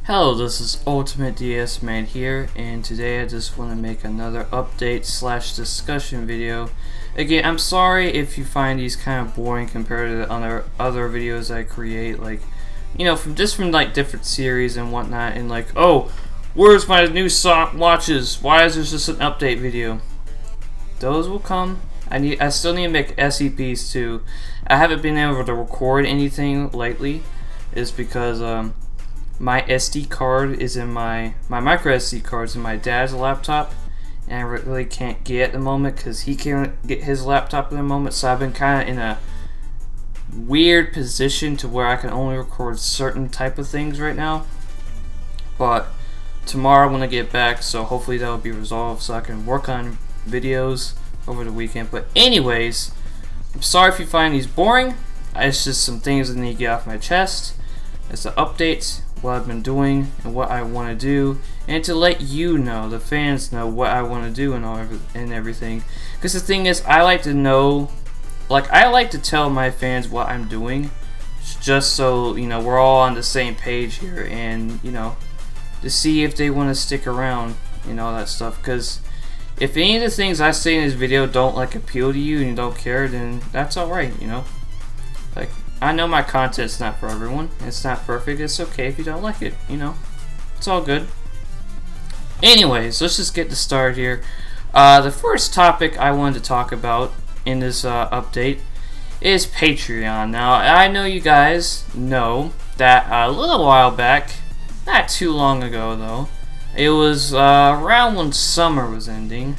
Hello, this is Ultimate DS Man here, and today I just want to make another update / discussion video. Again, I'm sorry if you find these kind of boring compared to the other videos I create, like, you know, from like different series and whatnot, and like, oh, where's my new watches? Why is there just an update video? Those will come. I still need to make SCPs too. I haven't been able to record anything lately, is because my SD card is in my micro SD card is in my dad's laptop, and I really can't get at the moment because he can't get his laptop at the moment. So I've been kind of in a weird position to where I can only record certain type of things right now. But tomorrow when I get back, so hopefully that will be resolved so I can work on videos over the weekend. But anyways, I'm sorry if you find these boring. It's just some things I need to get off my chest. It's the updates, what I've been doing, and what I want to do, and to let you know, the fans know, what I want to do and everything. Because the thing is, I like to know, like, I like to tell my fans what I'm doing, just so, you know, we're all on the same page here, and, you know, to see if they want to stick around, you know, that stuff. Because if any of the things I say in this video don't, like, appeal to you and you don't care, then that's alright, you know. Like, I know my content's not for everyone. It's not perfect. It's okay if you don't like it, you know. It's all good. Anyways, let's just get started here. The first topic I wanted to talk about in this update is Patreon. Now, I know you guys know that a little while back, not too long ago though, it was around when summer was ending,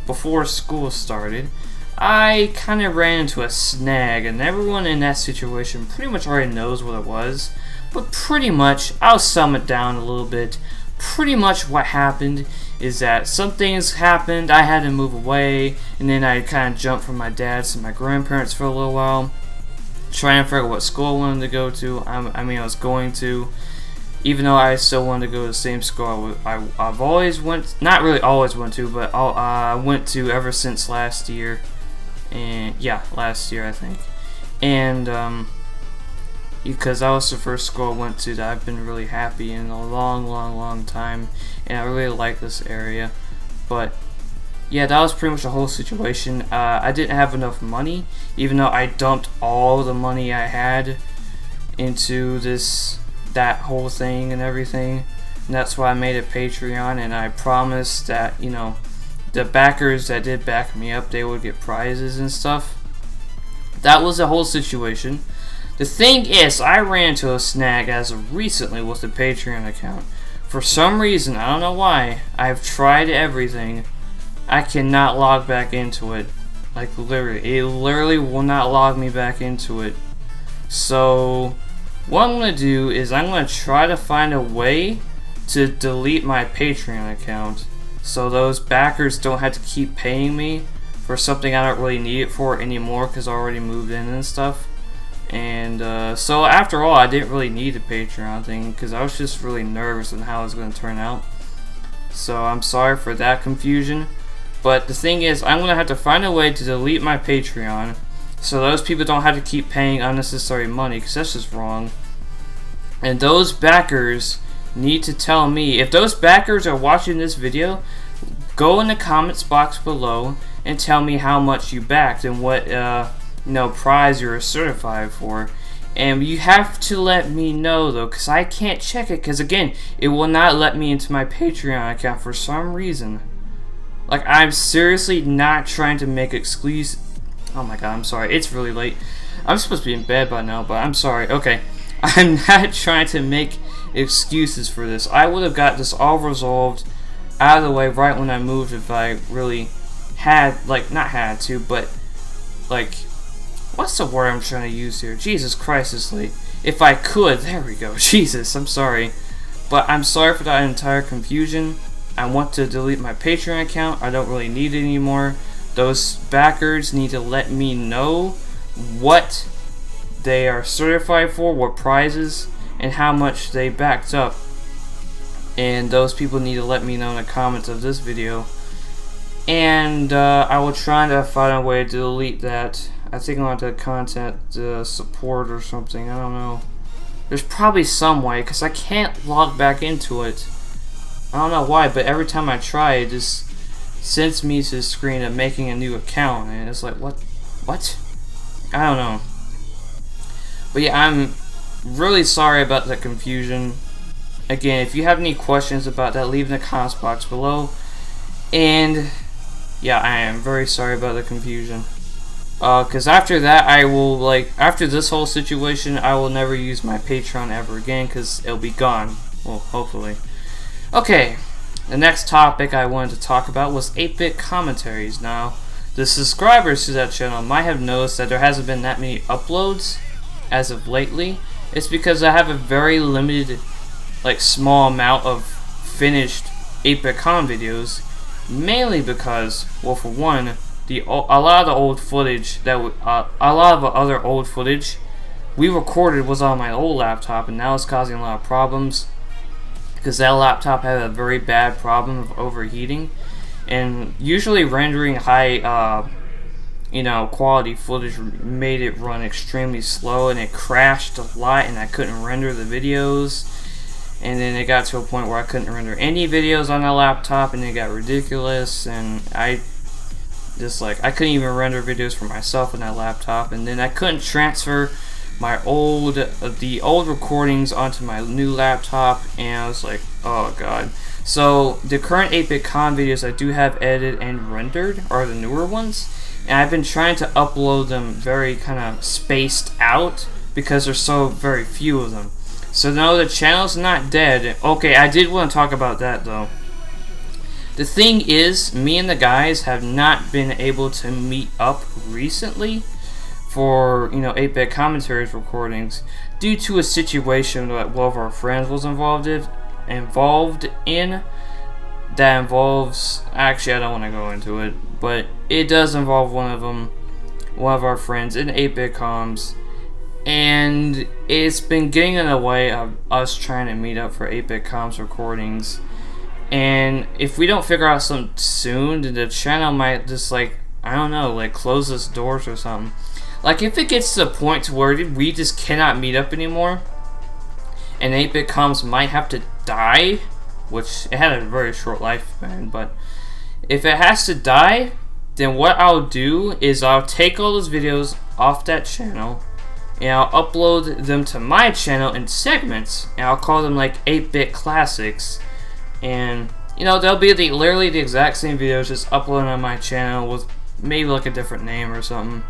before school started, I kind of ran into a snag, and everyone in that situation pretty much already knows what it was. But pretty much, I'll sum it down a little bit. Pretty much what happened is that some things happened, I had to move away, and then I kind of jumped from my dad's to my grandparents for a little while, trying to figure out what school I wanted to go to. I was going to, even though I still wanted to go to the same school I've always went, not really always went to, but I went to ever since last year. And yeah, last year I think, and because that was the first school I went to that I've been really happy in a long time, and I really like this area. That was pretty much the whole situation. I didn't have enough money, even though I dumped all the money I had into that whole thing and everything, and that's why I made a Patreon, and I promised that, you know, the backers that did back me up, they would get prizes and stuff. That was the whole situation. The thing is, I ran into a snag as of recently with the Patreon account. For some reason, I don't know why, I've tried everything. I cannot log back into it. Like, literally. It literally will not log me back into it. So, what I'm going to do is I'm going to try to find a way to delete my Patreon account, so those backers don't have to keep paying me for something I don't really need it for anymore because I already moved in and stuff. And so after all, I didn't really need the Patreon thing because I was just really nervous on how it was going to turn out. So I'm sorry for that confusion. But the thing is, I'm going to have to find a way to delete my Patreon so those people don't have to keep paying unnecessary money, because that's just wrong. And those backers need to tell me, if those backers are watching this video, go in the comments box below and tell me how much you backed and what prize you're certified for. And you have to let me know though, because I can't check it, because again, it will not let me into my Patreon account for some reason. Like, I'm seriously not trying to make excuses. Oh my god, I'm sorry, it's really late. I'm supposed to be in bed by now, but I'm sorry. Okay, I'm not trying to make excuses for this. I would have got this all resolved out of the way right when I moved if I really had, like, not had to, but, like, what's the word I'm trying to use here? Jesus Christ, it's late. If I could, there we go. Jesus, I'm sorry. But I'm sorry for that entire confusion. I want to delete my Patreon account. I don't really need it anymore. Those backers need to let me know what they are certified for, what prizes, and how much they backed up. And those people need to let me know in the comments of this video. And I will try to find a way to delete that. I think I'm going to contact support or something. I don't know. There's probably some way, because I can't log back into it. I don't know why, but every time I try, it just sends me to the screen of making a new account, and it's like, what? I don't know. But yeah, I'm really sorry about the confusion. Again, if you have any questions about that, leave in the comments box below. And yeah, I am very sorry about the confusion. Because after that, I will, like, after this whole situation, I will never use my Patreon ever again, because it'll be gone. Well, hopefully. Okay, the next topic I wanted to talk about was 8-bit commentaries. Now, the subscribers to that channel might have noticed that there hasn't been that many uploads as of lately. It's because I have a very limited, like, small amount of finished 8-bit com videos, mainly because, well, for one, a lot of the old footage a lot of the other old footage we recorded was on my old laptop, and now it's causing a lot of problems because that laptop had a very bad problem of overheating, and usually rendering high quality footage made it run extremely slow, and it crashed a lot, and I couldn't render the videos. And then it got to a point where I couldn't render any videos on the laptop, and it got ridiculous, and I couldn't even render videos for myself on that laptop. And then I couldn't transfer the old recordings onto my new laptop, and I was like, oh god. So the current 8-bit com videos I do have edited and rendered are the newer ones, and I've been trying to upload them very kind of spaced out because there's so very few of them. So no, the channel's not dead. Okay, I did want to talk about that though. The thing is, me and the guys have not been able to meet up recently for, 8-bit commentaries recordings due to a situation that one of our friends was involved in. That involves, actually I don't want to go into it, but it does involve one of our friends in 8-bit comms, and it's been getting in the way of us trying to meet up for 8-bit comms recordings. And if we don't figure out something soon, then the channel might just, like, I don't know, like, close its doors or something. Like, if it gets to the point to where we just cannot meet up anymore, and 8-bit comms might have to die, which it had a very short lifespan, but if it has to die, then what I'll do is I'll take all those videos off that channel, and I'll upload them to my channel in segments, and I'll call them, like, 8-bit classics. And they'll be literally the exact same videos, just uploaded on my channel with maybe like a different name or something.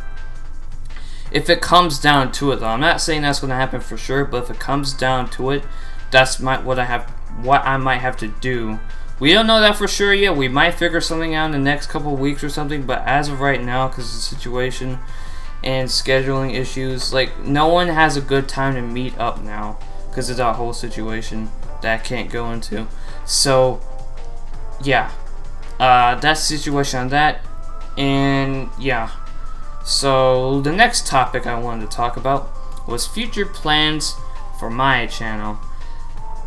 If it comes down to it, though, I'm not saying that's going to happen for sure, but if it comes down to it, that's what I might have to do. We don't know that for sure yet. We might figure something out in the next couple of weeks or something, but as of right now, because of the situation and scheduling issues, like, no one has a good time to meet up now because of that whole situation that I can't go into. So yeah, that's the situation on that. And yeah, so the next topic I wanted to talk about was future plans for my channel.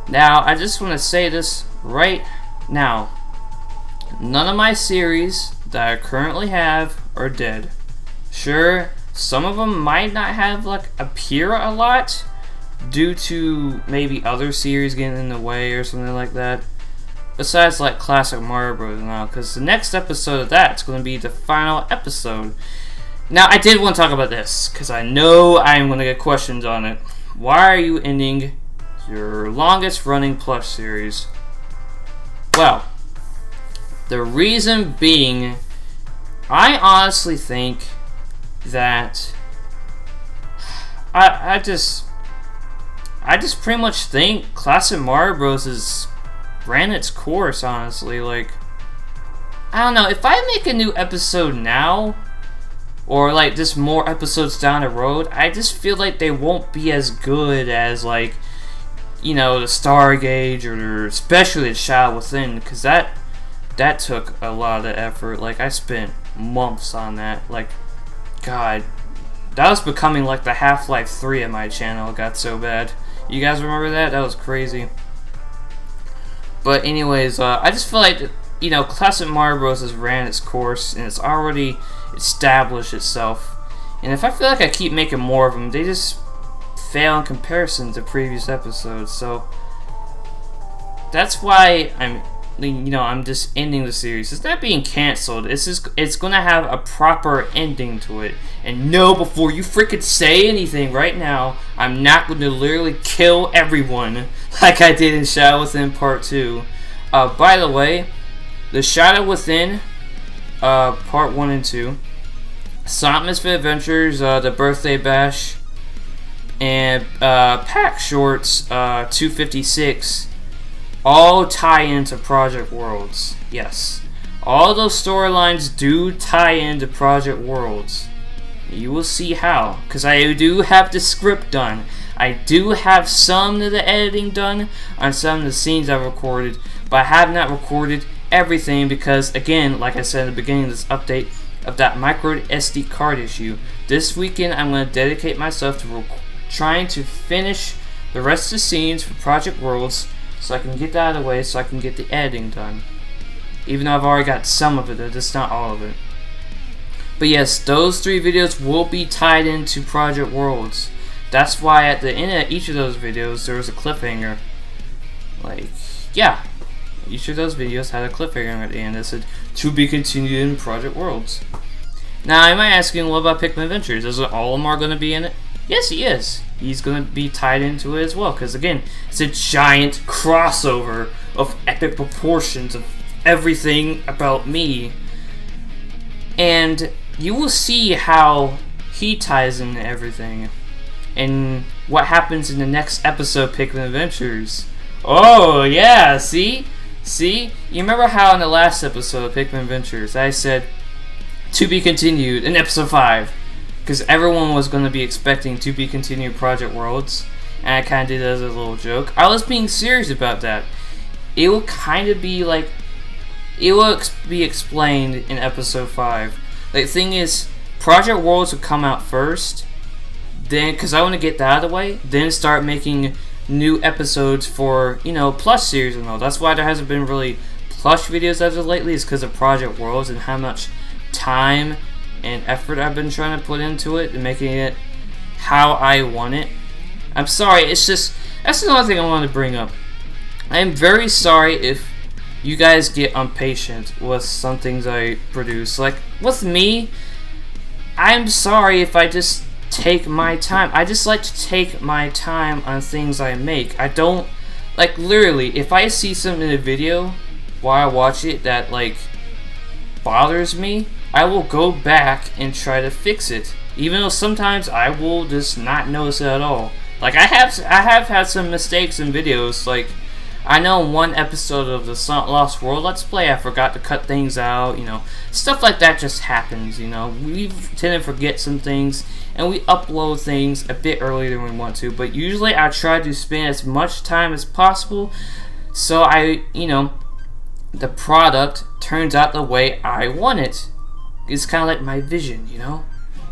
Now, I just want to say this right now, none of my series that I currently have are dead. Sure, some of them might not have, like, appear a lot due to maybe other series getting in the way or something like that, besides like Classic Mario Bros. Now, because the next episode of that's going to be the final episode. Now, I did want to talk about this because I know I'm going to get questions on it. Why are you ending your longest running plush series? Well, the reason being, I honestly think that I just pretty much think Classic Mario Bros. Has ran its course, honestly. Like, I don't know, if I make a new episode now, or like just more episodes down the road, I just feel like they won't be as good as, like, the Stargate, or especially the Shadow Within, because that took a lot of effort. Like, I spent months on that. Like, god, that was becoming like the Half-Life 3 of my channel. It got so bad. You guys remember that? That was crazy. But anyways, I just feel like, Classic Mario Bros. Has ran its course, and it's already established itself. And if I feel like I keep making more of them, they just fail in comparison to previous episodes. So that's why I'm just ending the series. It's not being canceled. It's gonna have a proper ending to it. And no, before you freaking say anything right now, I'm not going to literally kill everyone like I did in Shadow Within Part 2. By the way, the Shadow Within Part 1 and 2, Sonic Misfit Adventures, the Birthday Bash, and Pac-Shorts 256 all tie into Project Worlds. Yes, all those storylines do tie into Project Worlds. You will see how, because I do have the script done. I do have some of the editing done on some of the scenes I've recorded, but I have not recorded everything because, again, like I said at the beginning of this update, of that micro SD card issue. This weekend I'm going to dedicate myself to trying to finish the rest of the scenes for Project Worlds so I can get that out of the way so I can get the editing done. Even though I've already got some of it, just not all of it. But yes, those 3 videos will be tied into Project Worlds. That's why at the end of each of those videos there was a cliffhanger. Like, yeah, each of those videos had a cliffhanger at the end that said, to be continued in Project Worlds. Now, I might ask you, what about Pikmin Adventures? Is it all of them are going to be in it? Yes, he is. He's going to be tied into it as well, because again, it's a giant crossover of epic proportions of everything about me. And you will see how he ties into everything. And what happens in the next episode of Pikmin Adventures. Oh, yeah, see? See? You remember how in the last episode of Pikmin Adventures, I said, to be continued in episode 5. Because everyone was going to be expecting to be continued Project Worlds. And I kind of did it as a little joke. I was being serious about that. It will kind of be like, it will be explained in episode 5. The thing is, Project Worlds will come out first. Then, because I want to get that out of the way, then start making new episodes for, Plush series and all. That's why there hasn't been really Plush videos as of lately, is because of Project Worlds and how much time and effort I've been trying to put into it and making it how I want it. I'm sorry, it's just, that's another thing I wanted to bring up. I am very sorry if you guys get impatient with some things I produce. Like, with me, I'm sorry if I just take my time. I just like to take my time on things I make. I don't, like, literally, if I see something in a video while I watch it that, like, bothers me, I will go back and try to fix it. Even though sometimes I will just not notice it at all. Like, I have had some mistakes in videos. Like, I know in one episode of the Lost World Let's Play, I forgot to cut things out, Stuff like that just happens, We tend to forget some things, and we upload things a bit earlier than we want to. But usually I try to spend as much time as possible so the product turns out the way I want it. It's kind of like my vision,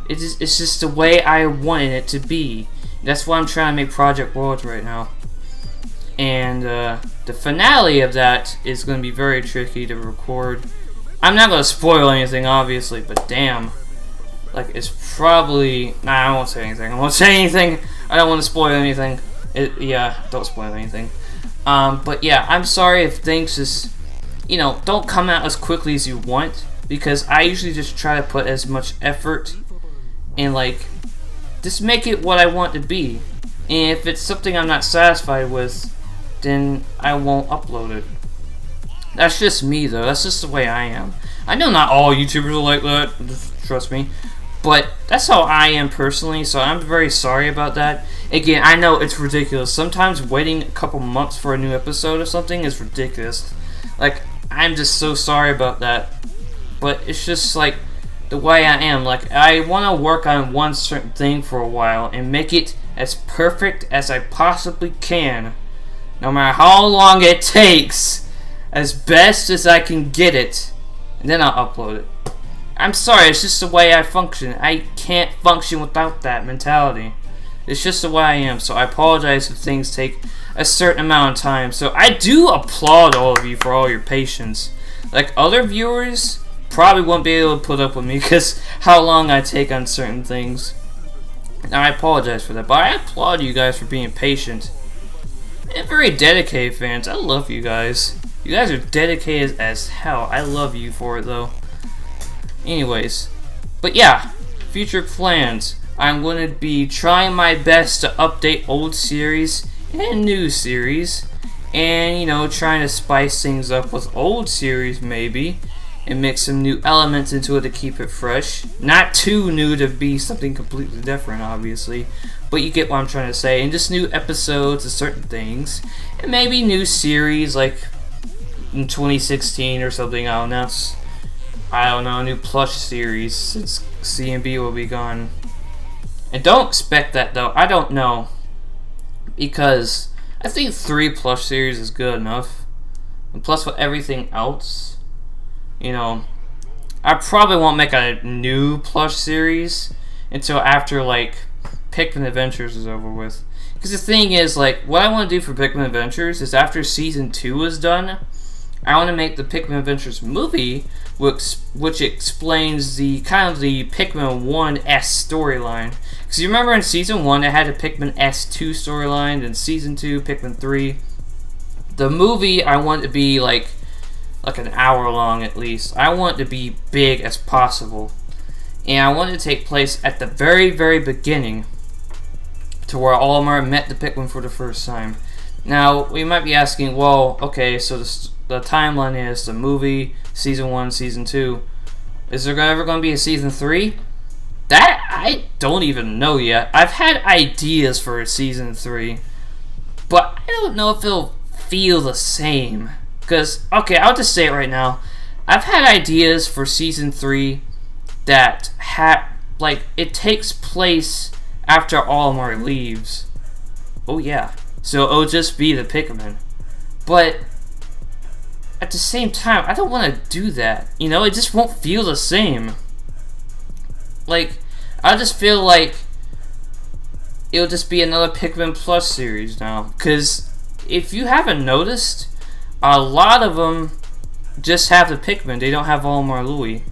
It's just the way I wanted it to be. That's why I'm trying to make Project Worlds right now. And the finale of that is going to be very tricky to record. I'm not going to spoil anything, obviously, but damn. Like, it's probably... Nah, I won't say anything. I won't say anything. I don't want to spoil anything. Yeah, don't spoil anything. But yeah, I'm sorry if things just, don't come out as quickly as you want. Because I usually just try to put as much effort and, like, just make it what I want to be. And if it's something I'm not satisfied with, then I won't upload it. That's just me, though. That's just the way I am. I know not all YouTubers are like that, trust me. But that's how I am personally, so I'm very sorry about that. Again, I know it's ridiculous. Sometimes waiting a couple months for a new episode or something is ridiculous. Like, I'm just so sorry about that. But it's just like the way I am. Like, I want to work on one certain thing for a while and make it as perfect as I possibly can. No matter how long it takes, as best as I can get it, and then I'll upload it. I'm sorry, it's just the way I function. I can't function without that mentality. It's just the way I am, so I apologize if things take a certain amount of time. So I do applaud all of you for all your patience. Like, other viewers probably won't be able to put up with me because how long I take on certain things. And I apologize for that, but I applaud you guys for being patient and very dedicated fans. I love you guys. You guys are dedicated as hell. I love you for it though. Anyways, but yeah, future plans. I'm going to be trying my best to update old series and new series, and you know, trying to spice things up with old series maybe, and mix some new elements into it to keep it fresh. Not too new to be something completely different, obviously, but you get what I'm trying to say. And just new episodes of certain things, and maybe new series like in 2016 or something. I'll announce, I don't know, a new plush series since CMB will be gone. And don't expect that though. I don't know, because I think 3 plush series is good enough. And plus with everything else, you know, I probably won't make a new plush series until after like Pikmin Adventures is over with. Because the thing is, like, what I want to do for Pikmin Adventures is after Season 2 is done, I want to make the Pikmin Adventures movie, which explains the kind of the Pikmin 1S storyline. Because you remember in Season 1 it had a Pikmin S2 storyline, and Season 2 Pikmin 3. The movie I want it to be like an hour long at least. I want it to be big as possible. And I want it to take place at the very, very beginning, to where Olimar met the Pikmin for the first time. Now, we might be asking, well, okay, so the timeline is the movie, Season 1, Season 2. Is there ever going to be a Season 3? That, I don't even know yet. I've had ideas for a Season 3, but I don't know if it'll feel the same. Because, okay, I'll just say it right now. I've had ideas for Season 3 that it takes place after Olimar leaves. Oh yeah. So it'll just be the Pikmin. But at the same time, I don't want to do that. You know, it just won't feel the same. Like, I just feel like it'll just be another Pikmin Plus series now. Because if you haven't noticed, a lot of them just have the Pikmin. They don't have Olimar Louie.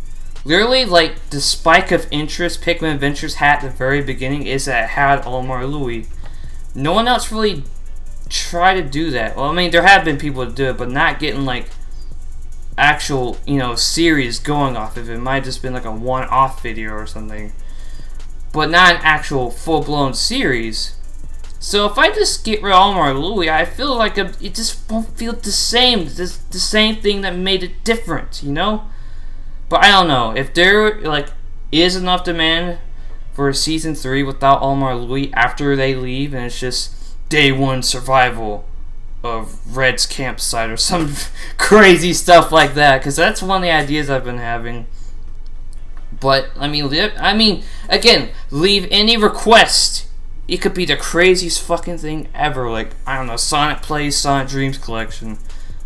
Literally, like, the spike of interest Pikmin Adventures had at the very beginning is that it had Olimar Louie. No one else really tried to do that. Well, I mean, there have been people to do it, but not getting, like, actual, you know, series going off of it. It might have just been, like, a one-off video or something. But not an actual full-blown series. So if I just get rid of Olimar Louie, I feel like it just won't feel the same. The same thing that made it different, you know? But I don't know. If there, like, is enough demand for a Season 3 without Olimar Louie after they leave, and it's just Day 1 survival of Red's campsite or some crazy stuff like that, because that's one of the ideas I've been having. But, I mean, again, leave any request. It could be the craziest fucking thing ever, like, I don't know, Sonic Plays Sonic Dreams Collection.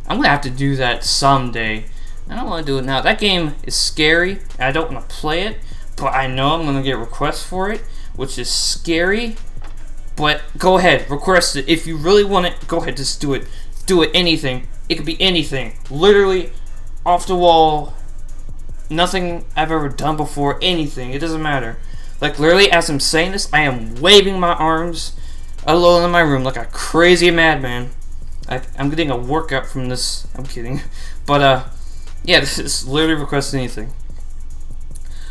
I'm gonna have to do that someday. I don't want to do it now. That game is scary, and I don't want to play it, but I know I'm going to get requests for it, which is scary. But go ahead, request it. If you really want it, go ahead, just do it. Do it, anything. It could be anything. Literally, off the wall, nothing I've ever done before, anything. It doesn't matter. Like, literally, as I'm saying this, I am waving my arms alone in my room like a crazy madman. I'm getting a workout from this. I'm kidding. But, yeah, this is literally request anything.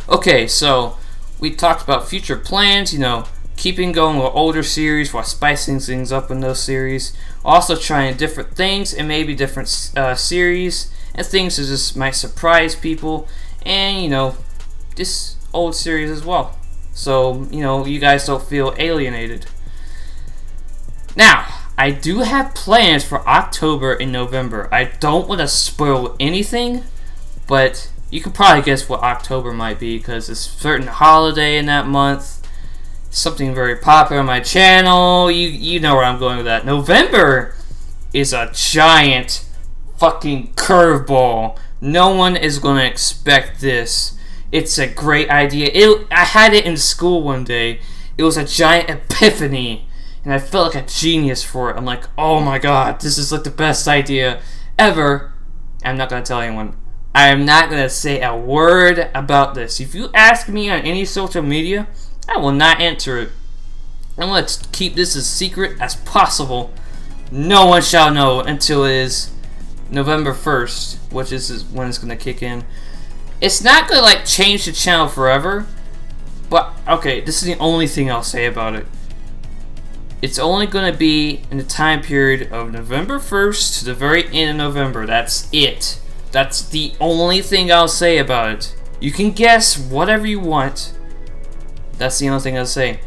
Okay, so we talked about future plans, you know, keeping going with older series while spicing things up in those series. Also trying different things and maybe different series and things that just might surprise people. And, you know, this old series as well. So, you know, you guys don't feel alienated. Now, I do have plans for October and November. I don't want to spoil anything, but you can probably guess what October might be, because it's a certain holiday in that month. Something very popular on my channel. You know where I'm going with that. November is a giant fucking curveball. No one is going to expect this. It's a great idea. I had it in school one day. It was a giant epiphany, and I felt like a genius for it. I'm like, oh my god, this is like the best idea ever. I'm not going to tell anyone. I am not going to say a word about this. If you ask me on any social media, I will not enter it. And let's keep this as secret as possible. No one shall know until it is November 1st, which is when it's gonna kick in. It's not gonna like change the channel forever, but okay, this is the only thing I'll say about it. It's only gonna be in the time period of November 1st to the very end of November. That's it. That's the only thing I'll say about it. You can guess whatever you want. That's the only thing I'll say.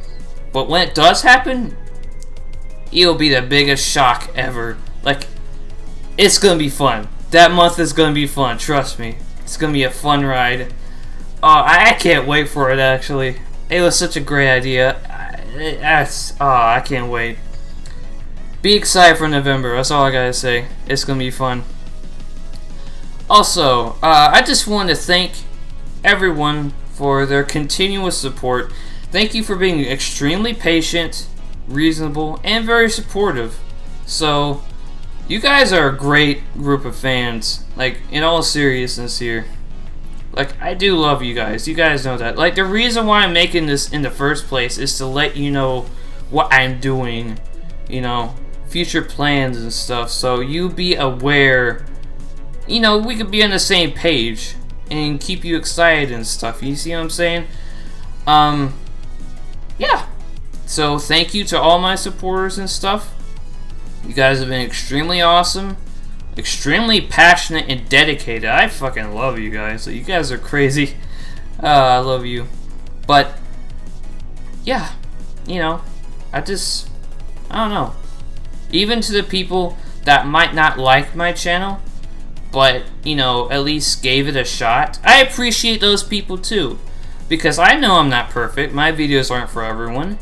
But when it does happen, it'll be the biggest shock ever. Like, it's gonna be fun. That month is gonna be fun, trust me. It's gonna be a fun ride. I can't wait for it, actually. It was such a great idea. I can't wait. Be excited for November, that's all I gotta say. It's gonna be fun. Also, I just want to thank everyone for their continuous support. Thank you for being extremely patient, reasonable, and very supportive. So, you guys are a great group of fans. Like, in all seriousness here. Like, I do love you guys. You guys know that. Like, the reason why I'm making this in the first place is to let you know what I'm doing. You know, future plans and stuff. So, you be aware. You know, we could be on the same page. And keep you excited and stuff. You see what I'm saying? Yeah. So, thank you to all my supporters and stuff. You guys have been extremely awesome. Extremely passionate and dedicated. I fucking love you guys. You guys are crazy. I love you. But, yeah. You know, I don't know. Even to the people that might not like my channel, but, you know, at least gave it a shot, I appreciate those people too. Because I know I'm not perfect. My videos aren't for everyone.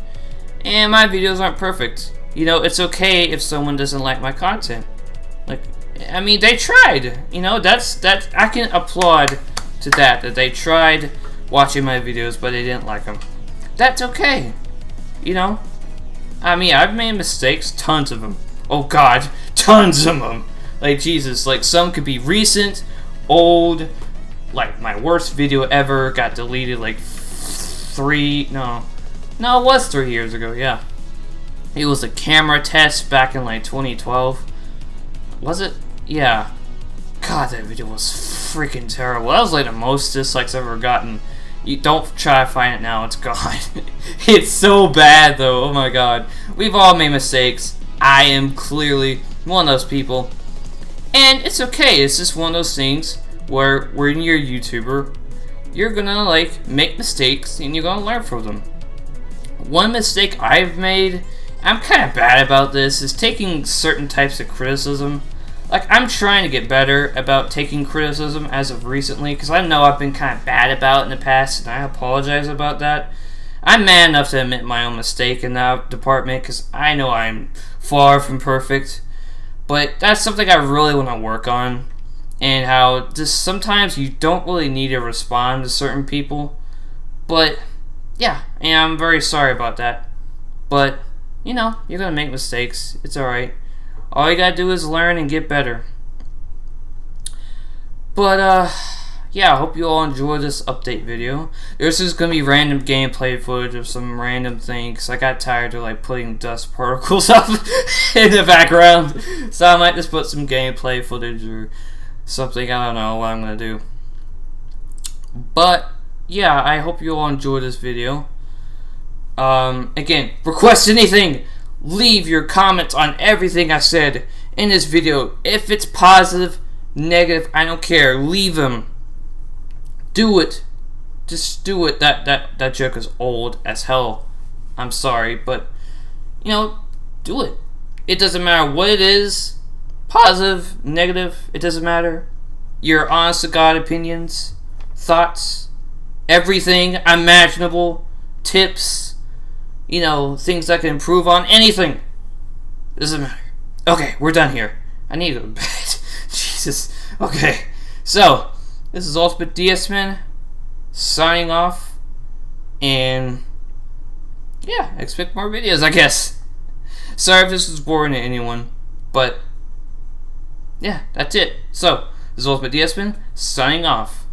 And my videos aren't perfect. You know, it's okay if someone doesn't like my content. Like, I mean, they tried. You know, that's I can applaud to that they tried watching my videos, but they didn't like them. That's okay. You know? I mean, I've made mistakes. Tons of them. Oh, God. Tons of them. Like, Jesus. Like, some could be recent, old. Like, my worst video ever got deleted like no, it was 3 years ago, yeah. It was a camera test back in like 2012. Was it? Yeah. God, that video was freaking terrible. That was like the most dislikes I've ever gotten. You don't try to find it now, it's gone. It's so bad though, oh my god. We've all made mistakes. I am clearly one of those people. And it's okay, it's just one of those things where when you're a YouTuber, you're gonna like make mistakes and you're gonna learn from them. One mistake I've made, I'm kind of bad about this, is taking certain types of criticism. Like, I'm trying to get better about taking criticism as of recently, because I know I've been kind of bad about it in the past, and I apologize about that. I'm man enough to admit my own mistake in that department, because I know I'm far from perfect. But that's something I really want to work on. And how just sometimes you don't really need to respond to certain people. But, yeah, and I'm very sorry about that. But, you know, you're going to make mistakes. It's alright. All you got to do is learn and get better. But, yeah, I hope you all enjoyed this update video. There's just going to be random gameplay footage of some random things. I got tired of, like, putting dust particles up in the background. So I might just put some gameplay footage or something. I don't know what I'm going to do. But, yeah, I hope you all enjoyed this video. Again, request anything. Leave your comments on everything I said in this video. If it's positive, negative, I don't care. Leave them. Do it. Just do it. That joke is old as hell. I'm sorry, but, you know, do it. It doesn't matter what it is. Positive, negative, it doesn't matter. Your honest to God opinions, thoughts, everything imaginable, tips, you know, things I can improve on, anything. It doesn't matter. Okay, we're done here. I need to go to bed. Jesus. Okay. So, this is Ultimate DS-Man signing off. And, yeah, expect more videos, I guess. Sorry if this was boring to anyone. But, yeah, that's it. So, this is Ultimate DS-Man signing off.